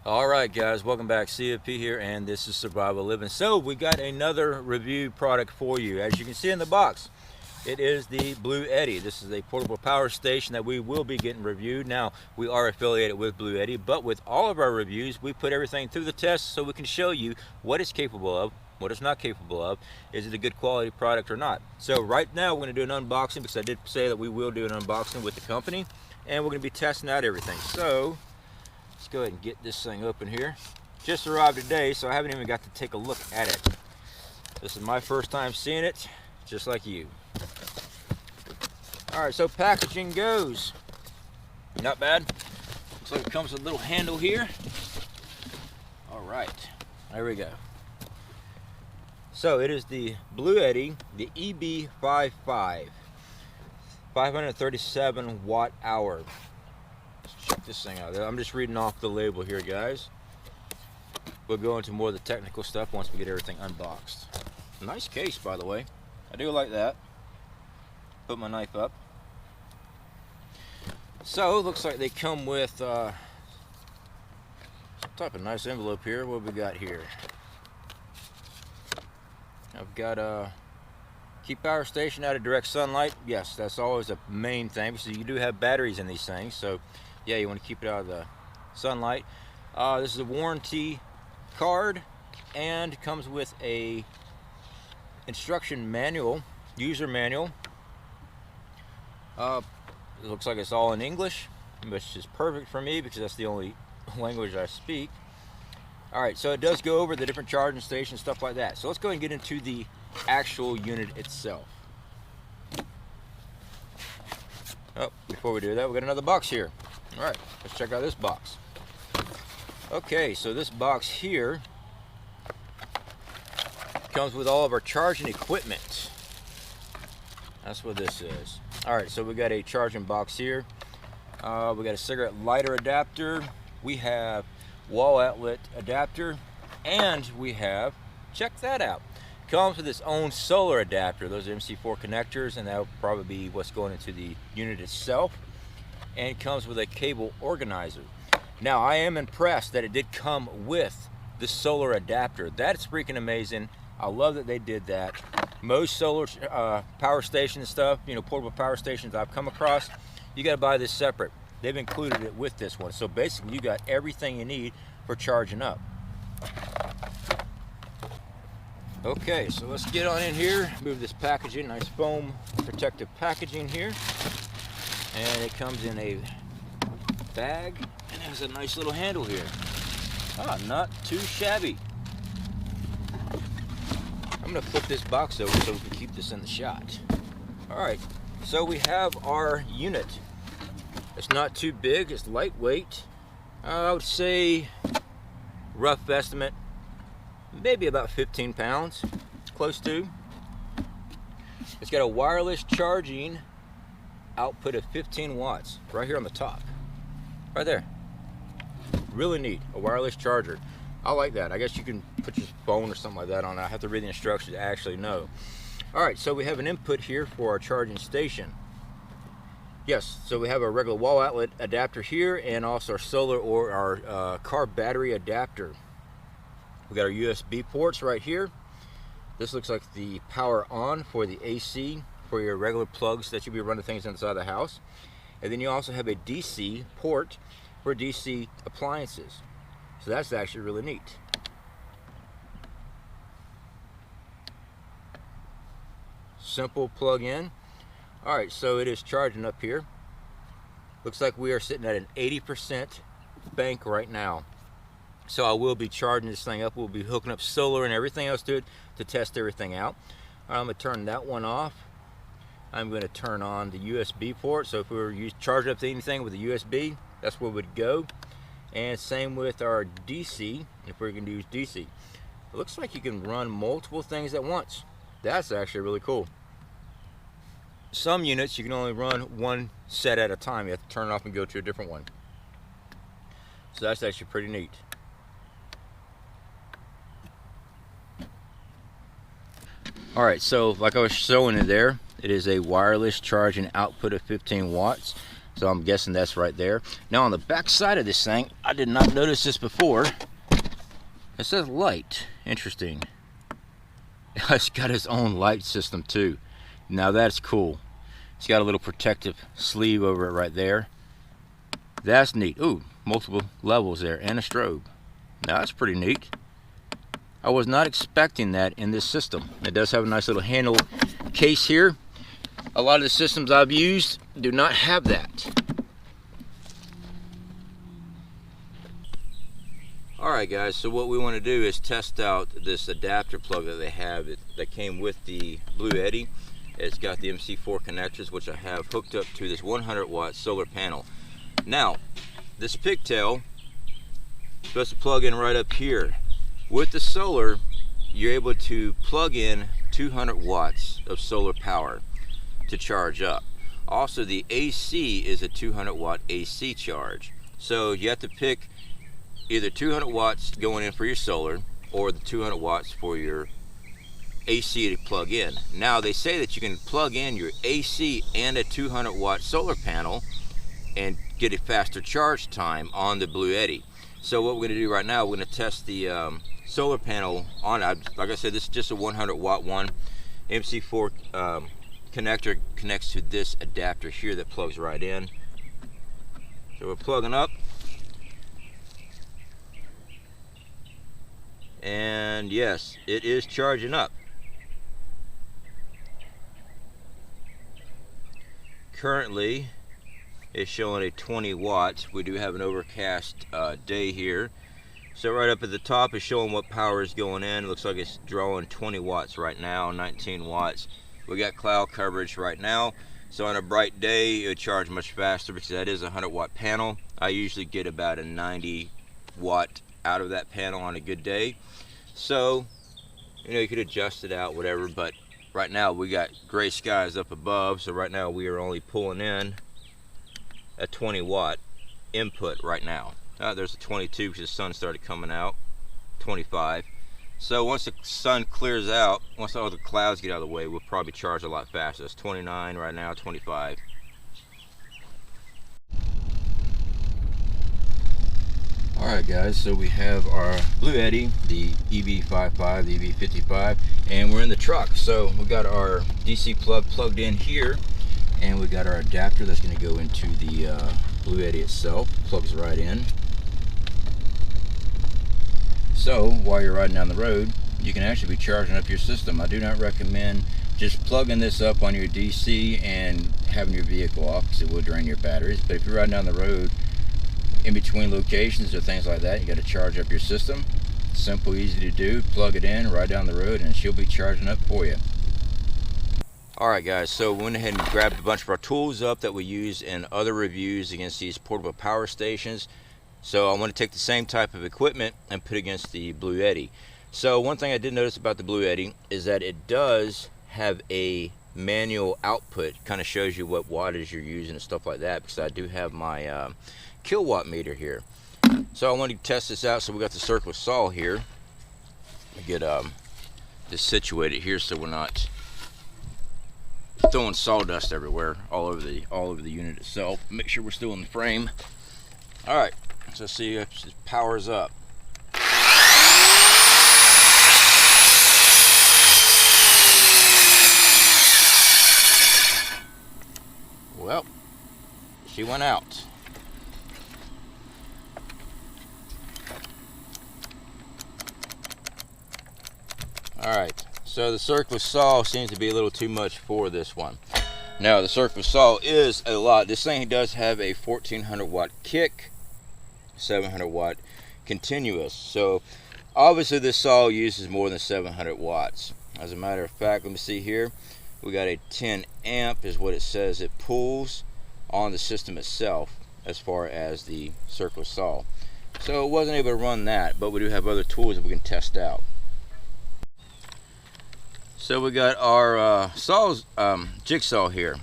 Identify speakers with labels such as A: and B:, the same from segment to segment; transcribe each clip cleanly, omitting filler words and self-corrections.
A: Alright guys, welcome back. CFP here, and this is Survival Living. So we got another review product for you. As you can see in the box, it is the Bluetti. This is a portable power station that we will be getting reviewed. Now, we are affiliated with Bluetti, but with all of our reviews, we put everything through the test so we can show you what it's capable of, what it's not capable of. Is it a good quality product or not? So right now we're going to do an unboxing, because I did say that we will do an unboxing with the company, and we're going to be testing out everything. So let's go ahead and get this thing open here. Just arrived today, so I haven't even got to take a look at it. This is my first time seeing it, just like you. Alright, so packaging goes. Not bad. Looks like it comes with a little handle here. Alright, there we go. So it is the Bluetti, the EB55, 537 watt hour. Check this thing out. I'm just reading off the label here, guys. We'll go into more of the technical stuff once we get everything unboxed. Nice case, by the way. I do like that. Put my knife up. So, looks like they come with some type of nice envelope here. What we got here? I've got keep power station out of direct sunlight. Yes, that's always a main thing, because you do have batteries in these things. So yeah, you want to keep it out of the sunlight. This is a warranty card, and comes with a instruction manual, user manual. It looks like it's all in English, which is perfect for me because that's the only language I speak. Alright, so it does go over the different charging stations, stuff like that. So let's go ahead and get into the actual unit itself. Oh, before we do that, we got another box here. Alright, let's check out this box. Okay, so this box here comes with all of our charging equipment. That's what this is. Alright, so we got a charging box here. We got a cigarette lighter adapter. We have wall outlet adapter. And we have, check that out, comes with its own solar adapter. Those are MC4 connectors, and that will probably be what's going into the unit itself. And it comes with a cable organizer. Now, I am impressed that it did come with the solar adapter. That's freaking amazing. I love that they did that. Most solar power station stuff, you know, portable power stations I've come across, you got to buy this separate. They've included it with this one. So basically, you got everything you need for charging up. Okay, so let's get on in here, move this packaging, nice foam protective packaging here. And it comes in a bag, and has a nice little handle here. Ah, not too shabby. I'm gonna flip this box over so we can keep this in the shot. Alright, so we have our unit. It's not too big, it's lightweight. I would say, rough estimate, maybe about 15 pounds, close to. It's got a wireless charging output of 15 watts, right here on the top. Right there. Really neat, a wireless charger. I like that. I guess you can put your phone or something like that on it. I have to read the instructions to actually know. Alright, so we have an input here for our charging station. Yes, so we have a regular wall outlet adapter here, and also our solar or our car battery adapter. We got our USB ports right here. This looks like the power on for the AC, for your regular plugs that you'll be running things inside the house. And then you also have a DC port for DC appliances. So that's actually really neat. Simple plug in. Alright, so it is charging up here. Looks like we are sitting at an 80% bank right now. So I will be charging this thing up. We'll be hooking up solar and everything else to it to test everything out. I'm going to turn that one off. I'm going to turn on the USB port. So if we were charging up to anything with a USB, that's where we'd go. And same with our DC, if we're going to use DC. It looks like you can run multiple things at once. That's actually really cool. Some units you can only run one set at a time. You have to turn it off and go to a different one. So that's actually pretty neat. Alright, so like I was showing it there, it is a wireless charging output of 15 watts. So I'm guessing that's right there. Now on the back side of this thing, I did not notice this before. It says light. Interesting. It's got its own light system too. Now that's cool. It's got a little protective sleeve over it right there. That's neat. Ooh, multiple levels there and a strobe. Now that's pretty neat. I was not expecting that in this system. It does have a nice little handle case here. A lot of the systems I've used do not have that. Alright guys, so what we want to do is test out this adapter plug that they have that came with the Bluetti. It's got the MC4 connectors, which I have hooked up to this 100-watt solar panel. Now, this pigtail is supposed to plug in right up here. With the solar, you're able to plug in 200 watts of solar power to charge up. Also, the AC is a 200 watt AC charge. So you have to pick either 200 watts going in for your solar or the 200 watts for your AC to plug in. Now they say that you can plug in your AC and a 200 watt solar panel and get a faster charge time on the Bluetti. So what we're going to do right now, we're going to test the solar panel on it. Like I said, this is just a 100 watt one. MC4 connector connects to this adapter here that plugs right in. So we're plugging up. And yes, it is charging up. Currently, it's showing a 20 watts. We do have an overcast day here. So right up at the top is showing what power is going in. It looks like it's drawing 20 watts right now, 19 watts. We got cloud coverage right now. So on a bright day, it would charge much faster because that is a 100 watt panel. I usually get about a 90 watt out of that panel on a good day. So, you know, you could adjust it out, whatever, but right now we got gray skies up above, so right now we are only pulling in a 20 watt input right now. There's a 22 because the sun started coming out, 25. So once the sun clears out, once all the clouds get out of the way, we'll probably charge a lot faster. It's 29 right now, 25. Alright guys, so we have our Bluetti, the EB55, the EB55, and we're in the truck. So we got our DC plug plugged in here, and we got our adapter that's going to go into the Bluetti itself. Plugs right in. So while you're riding down the road, you can actually be charging up your system. I do not recommend just plugging this up on your DC and having your vehicle off because it will drain your batteries. But if you're riding down the road in between locations or things like that, you got to charge up your system. Simple, easy to do. Plug it in, ride down the road, and she'll be charging up for you. Alright guys, so we went ahead and grabbed a bunch of our tools up that we use in other reviews against these portable power stations. So I want to take the same type of equipment and put it against the Bluetti. So one thing I did notice about the Bluetti is that it does have a manual output. Kind of shows you what wattage you're using and stuff like that, because I do have my kilowatt meter here. So I wanted to test this out. So we got the circular saw here. Get this situated here so we're not throwing sawdust everywhere all over the unit itself. Make sure we're still in the frame. All right, so see if it powers up. Well, she went out. Alright, so the circular saw seems to be a little too much for this one. Now the circular saw is a lot. This thing does have a 1400 watt kick, 700 watt continuous. So obviously this saw uses more than 700 watts. As a matter of fact, let me see here. We got a 10 amp is what it says it pulls on the system itself as far as the circular saw. So it wasn't able to run that, but we do have other tools that we can test out. So we got our jigsaw here.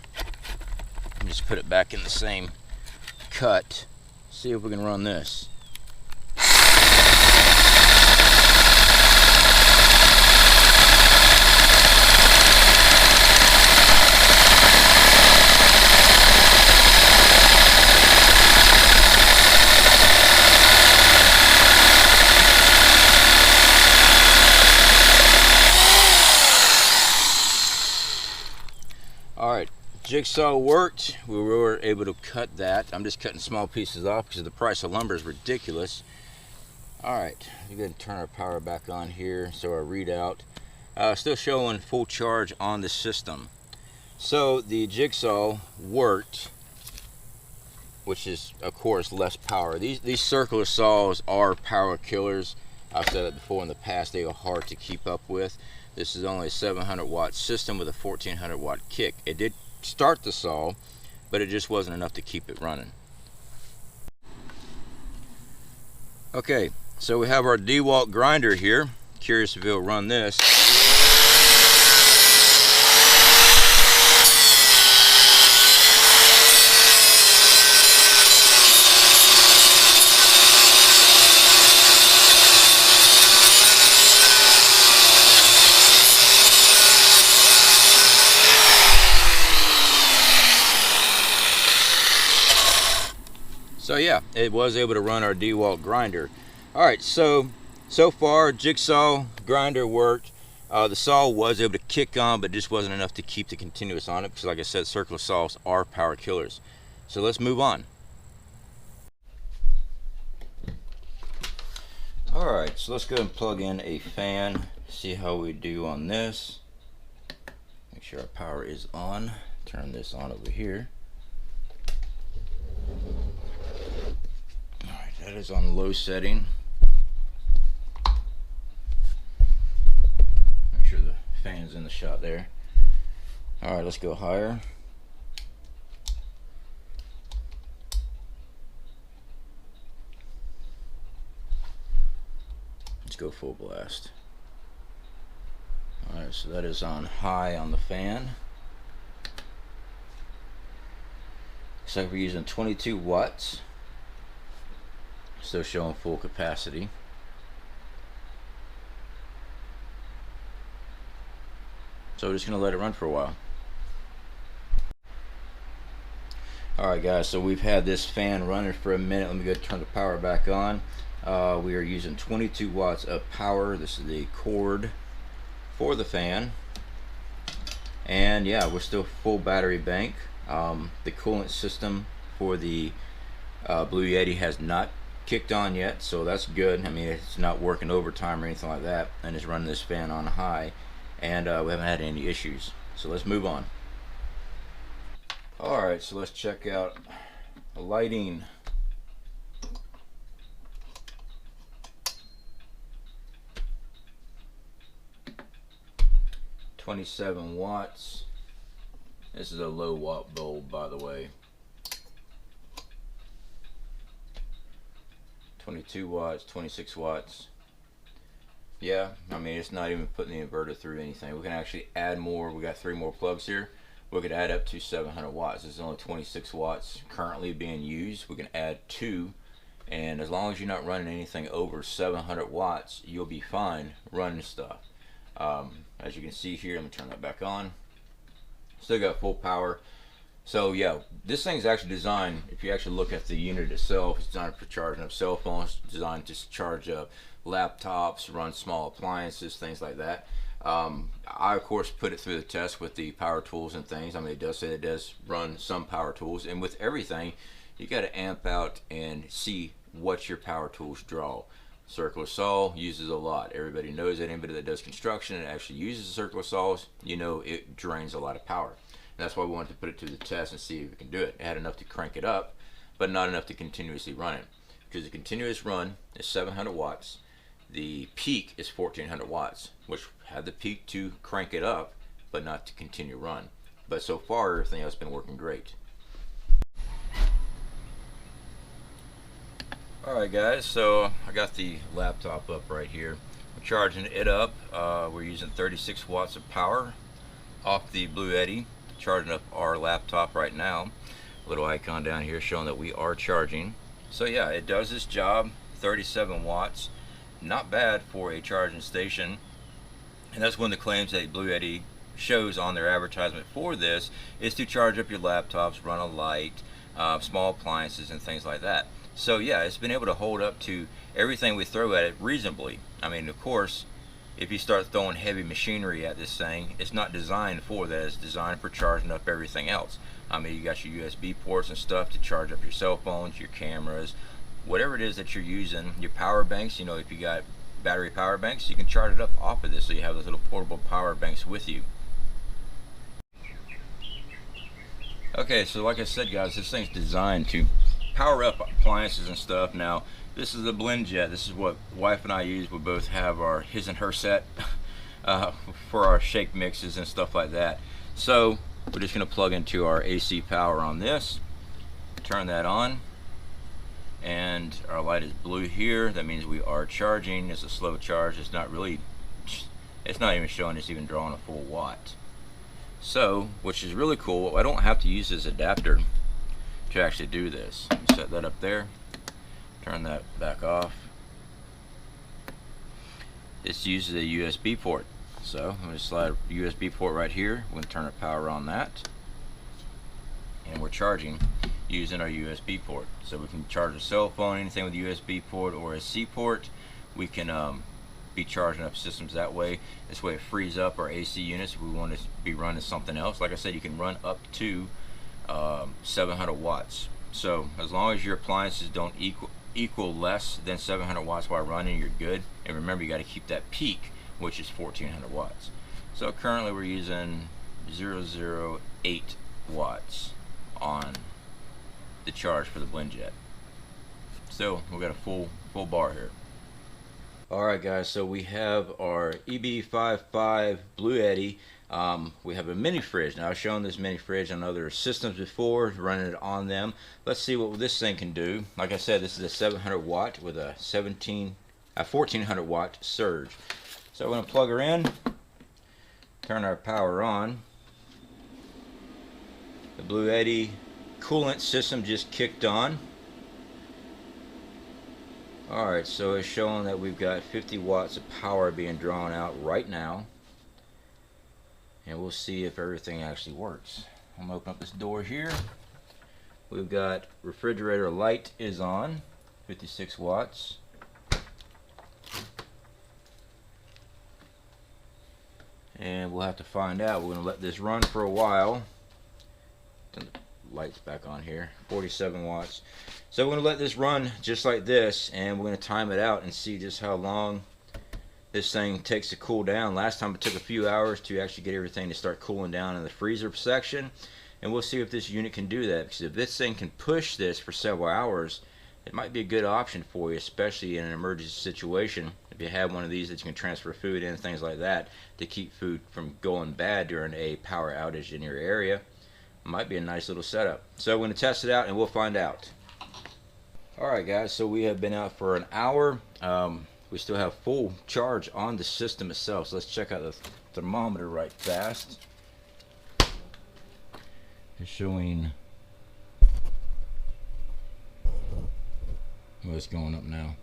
A: Just put it back in the same cut. See if we can run this. Jigsaw worked. We were able to cut that. I'm just cutting small pieces off because the price of lumber is ridiculous. All right, we're going to turn our power back on here. So our readout still showing full charge on the system. So the jigsaw worked, which is of course less power. These circular saws are power killers. I've said it before in the past, they are hard to keep up with. This is only a 700 watt system with a 1400 watt kick. It did start the saw, but it just wasn't enough to keep it running. Okay, so we have our DeWalt grinder here. Curious if it'll run this. So yeah, it was able to run our DeWalt grinder. All right, so far jigsaw grinder worked. The saw was able to kick on, but just wasn't enough to keep the continuous on it because, like I said, circular saws are power killers. So let's move on. All right, so let's go and plug in a fan, see how we do on this. Make sure our power is on. Turn this on over here. That is on low setting. Make sure the fan's in the shot there. All right, let's go higher. Let's go full blast. All right, so that is on high on the fan. Looks like we're using 22 watts. Still showing full capacity. So we're just going to let it run for a while. Alright guys, so we've had this fan running for a minute. Let me go turn the power back on. We are using 22 watts of power. This is the cord for the fan. And yeah, we're still full battery bank. The coolant system for the Blue Yeti has not kicked on yet, so that's good. I mean, it's not working overtime or anything like that, and it's running this fan on high, and we haven't had any issues. So let's move on. All right, so let's check out the lighting. $27 watts. This is a low watt bulb, by the way. 22 watts, 26 watts. Yeah, I mean, it's not even putting the inverter through anything. We can actually add more. We got 3 more plugs here. We could add up to 700 watts. This is only 26 watts currently being used. We can add 2, and as long as you're not running anything over 700 watts, you'll be fine running stuff. As you can see here, let me turn that back on. Still got full power. So yeah, this thing's actually designed, if you actually look at the unit itself, it's designed for charging up cell phones, designed to charge up laptops, run small appliances, things like that. I of course put it through the test with the power tools and things. I mean, it does say it does run some power tools, and with everything you got to amp out and see what your power tools draw. Circular saw uses a lot. Everybody knows that. Anybody that does construction and actually uses circular saws, you know it drains a lot of power. That's why we wanted to put it to the test and see if we can do it. It had enough to crank it up, but not enough to continuously run it. Because the continuous run is 700 watts. The peak is 1400 watts, which had the peak to crank it up, but not to continue run. But so far, everything else has been working great. Alright guys, so I got the laptop up right here. I'm charging it up. We're using 36 watts of power off the Bluetti. Charging up our laptop right now. A little icon down here showing that we are charging. So yeah, it does its job. 37 watts, not bad for a charging station. And that's one of the claims that Bluetti shows on their advertisement for this, is to charge up your laptops, run a light, small appliances and things like that. So yeah, it's been able to hold up to everything we throw at it reasonably. I mean, of course, if you start throwing heavy machinery at this thing, it's not designed for that. It's designed for charging up everything else. I mean, you got your USB ports and stuff to charge up your cell phones, your cameras, whatever it is that you're using, your power banks. You know, if you got battery power banks, you can charge it up off of this, so you have those little portable power banks with you. Okay, so like I said, guys, this thing's designed to power up appliances and stuff. Now, this is a blend jet. This is what wife and I use. We both have our his and her set for our shake mixes and stuff like that. So we're just going to plug into our AC power on this, turn that on, and our light is blue here. That means we are charging. It's a slow charge. It's not even showing it's even drawing a full watt. So, which is really cool, I don't have to use this adapter to actually do this. Set that up there, turn that back off. This uses a USB port. So I'm going to slide a USB port right here. We're going to turn our power on that, and we're charging using our USB port. So we can charge a cell phone, anything with a USB port or a C port. We can be charging up systems that way. This way it frees up our AC units if we want to be running something else. Like I said, you can run up to 700 watts. So as long as your appliances don't equal less than 700 watts while running, you're good. And remember, you got to keep that peak, which is 1400 watts. So currently we're using 008 watts on the charge for the blend jet. So we've got a full bar here. Alright guys, so we have our EB55 Bluetti. We have a mini fridge. Now I've shown this mini fridge on other systems before, running it on them. Let's see what this thing can do. Like I said, this is a 700 watt with a 1400 watt surge. So we're going to plug her in, turn our power on. The Bluetti coolant system just kicked on. Alright, so it's showing that we've got 50 watts of power being drawn out right now. And we'll see if everything actually works. I'm going to open up this door here. We've got refrigerator light is on, 56 watts. And we'll have to find out. We're going to let this run for a while. Turn the lights back on here, 47 watts. So we're going to let this run just like this, and we're going to time it out and see just how long this thing takes to cool down. Last time it took a few hours to actually get everything to start cooling down in the freezer section, and we'll see if this unit can do that, because if this thing can push this for several hours, it might be a good option for you, especially in an emergency situation. If you have one of these that you can transfer food in, things like that, to keep food from going bad during a power outage in your area, it might be a nice little setup. So we're going to test it out and we'll find out. Alright guys, so we have been out for an hour. We still have full charge on the system itself, so let's check out the thermometer right fast. It's showing, well, it's going up now,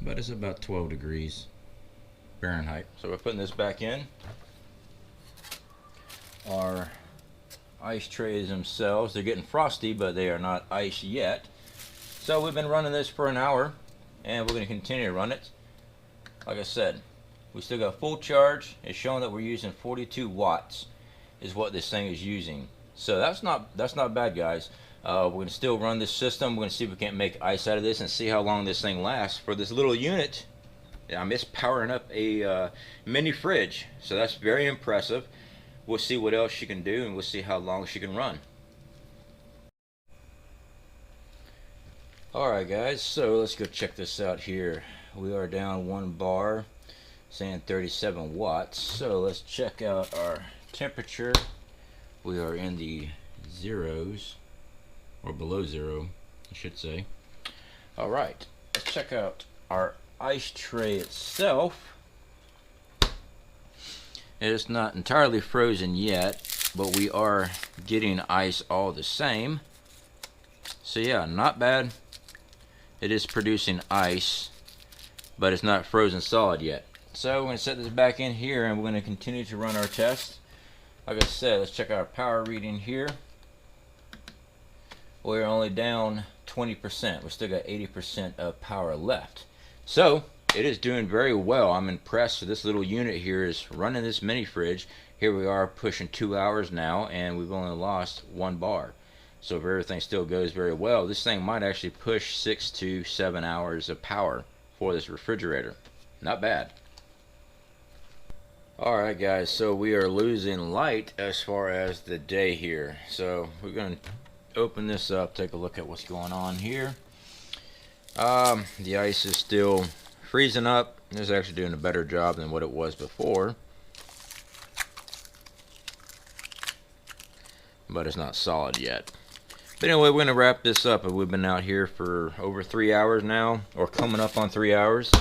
A: but it's about 12 degrees Fahrenheit. So we're putting this back in. Our ice trays themselves, they're getting frosty, but they are not ice yet. So we've been running this for an hour, and we're going to continue to run it. Like I said, we still got full charge. It's showing that we're using 42 watts is what this thing is using. So that's not bad, guys. We're going to still run this system. We're going to see if we can't make ice out of this and see how long this thing lasts. For this little unit, I'm just powering up a mini fridge, so that's very impressive. We'll see what else she can do, and we'll see how long she can run. Alright guys, so let's go check this out here. We are down one bar, saying 37 watts. So let's check out our temperature. We are in the zeros, or below zero, I should say. Alright, let's check out our ice tray itself. It is not entirely frozen yet, but we are getting ice all the same. So yeah, not bad. It is producing ice, but it's not frozen solid yet. So we're going to set this back in here, and we're going to continue to run our test. Like I said, let's check our power reading here. We're only down 20%. We still got 80% of power left. So it is doing very well. I'm impressed. This little unit here is running this mini fridge. Here we are pushing 2 hours now, and we've only lost 1 bar. So if everything still goes very well, this thing might actually push 6 to 7 hours of power for this refrigerator. Not bad. Alright guys, so we are losing light as far as the day here. So we're going to open this up, take a look at what's going on here. The ice is still freezing up. It's actually doing a better job than what it was before. But it's not solid yet. But anyway, we're going to wrap this up. We've been out here for over 3 hours now, or coming up on 3 hours.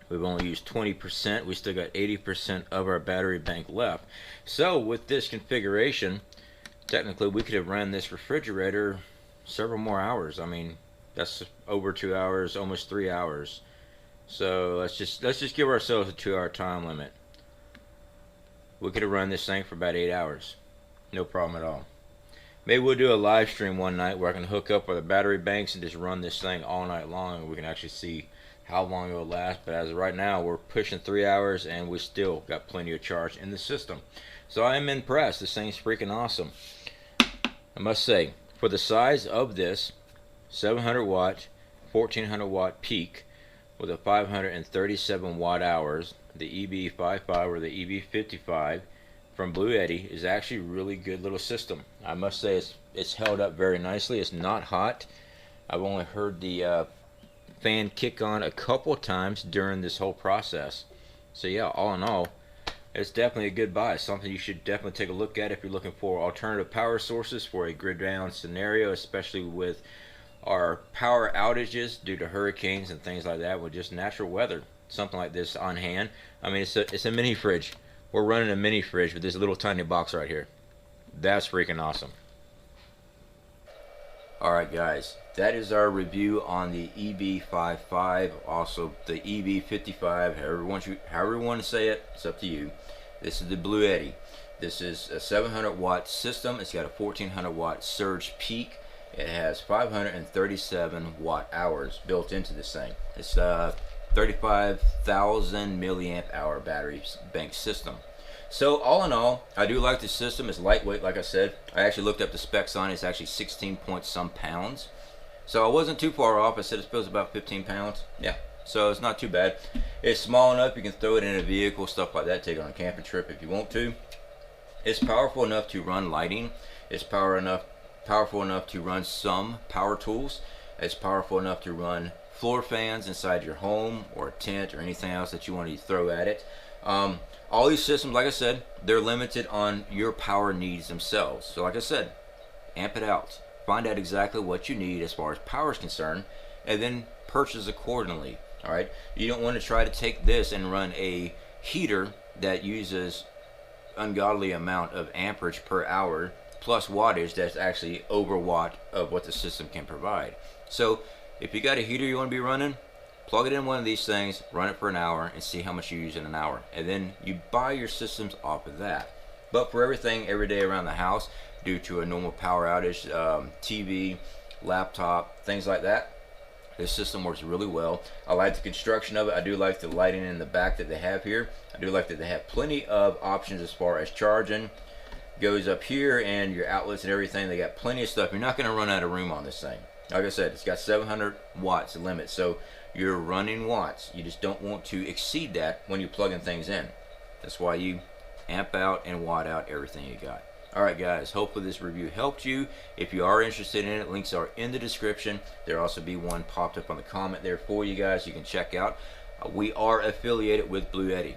A: We've only used 20%. We still got 80% of our battery bank left. So with this configuration, technically we could have ran this refrigerator several more hours. I mean, that's over 2 hours, almost 3 hours. So let's just give ourselves a 2-hour time limit. We could have run this thing for about 8 hours. No problem at all. Maybe we'll do a live stream one night where I can hook up with the battery banks and just run this thing all night long, and we can actually see how long it will last. But as of right now, we're pushing 3 hours and we still got plenty of charge in the system. So I am impressed. This thing's freaking awesome. I must say, for the size of this 700 watt 1400 watt peak with a 537 watt hours, the EB55 or the EB55 from Bluetti is actually a really good little system. I must say it's held up very nicely. It's not hot. I've only heard the fan kick on a couple times during this whole process. So yeah, all in all, it's definitely a good buy. Something you should definitely take a look at if you're looking for alternative power sources for a grid down scenario, especially with our power outages due to hurricanes and things like that, with just natural weather. Something like this on hand. I mean, it's a mini fridge. We're running a mini fridge with this little tiny box right here. That's freaking awesome. Alright guys, that is our review on the EB55, also the EB55, however you want to say it, it's up to you. This is the Bluetti. This is a 700 watt system. It's got a 1400 watt surge peak. It has 537 watt hours built into this thing. It's 35,000 milliamp hour battery bank system. So all in all, I do like this system. It's lightweight, like I said. I actually looked up the specs on it. It's actually 16 point some pounds. So I wasn't too far off. I said it feels about 15 pounds. Yeah, so it's not too bad. It's small enough you can throw it in a vehicle, stuff like that, take it on a camping trip if you want to. It's powerful enough to run lighting. It's powerful enough to run some power tools. It's powerful enough to run floor fans inside your home or a tent or anything else that you want to throw at it. All these systems, like I said, they're limited on your power needs themselves. So like I said, amp it out. Find out exactly what you need as far as power is concerned, and then purchase accordingly. All right, you don't want to try to take this and run a heater that uses ungodly amount of amperage per hour plus wattage that's actually over watt of what the system can provide. So if you got a heater you want to be running, plug it in one of these things, run it for an hour, and see how much you use in an hour. And then you buy your systems off of that. But for everything every day around the house, due to a normal power outage, TV, laptop, things like that, this system works really well. I like the construction of it. I do like the lighting in the back that they have here. I do like that they have plenty of options as far as charging goes up here, and your outlets and everything. They got plenty of stuff. You're not going to run out of room on this thing. Like I said, it's got 700 watts limit, so you're running watts. You just don't want to exceed that when you're plugging things in. That's why you amp out and watt out everything you got. Alright guys, hopefully this review helped you. If you are interested in it, links are in the description. There'll also be one popped up on the comment there for you guys. You can check out. We are affiliated with Bluetti.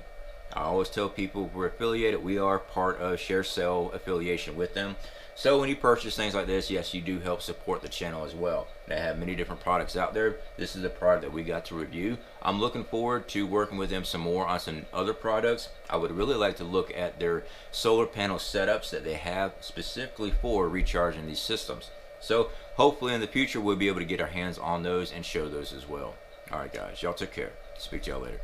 A: I always tell people we're affiliated. We are part of share sale affiliation with them. So when you purchase things like this, yes, you do help support the channel as well. They have many different products out there. This is a product that we got to review. I'm looking forward to working with them some more on some other products. I would really like to look at their solar panel setups that they have specifically for recharging these systems. So hopefully in the future we'll be able to get our hands on those and show those as well. Alright guys, y'all take care. Speak to y'all later.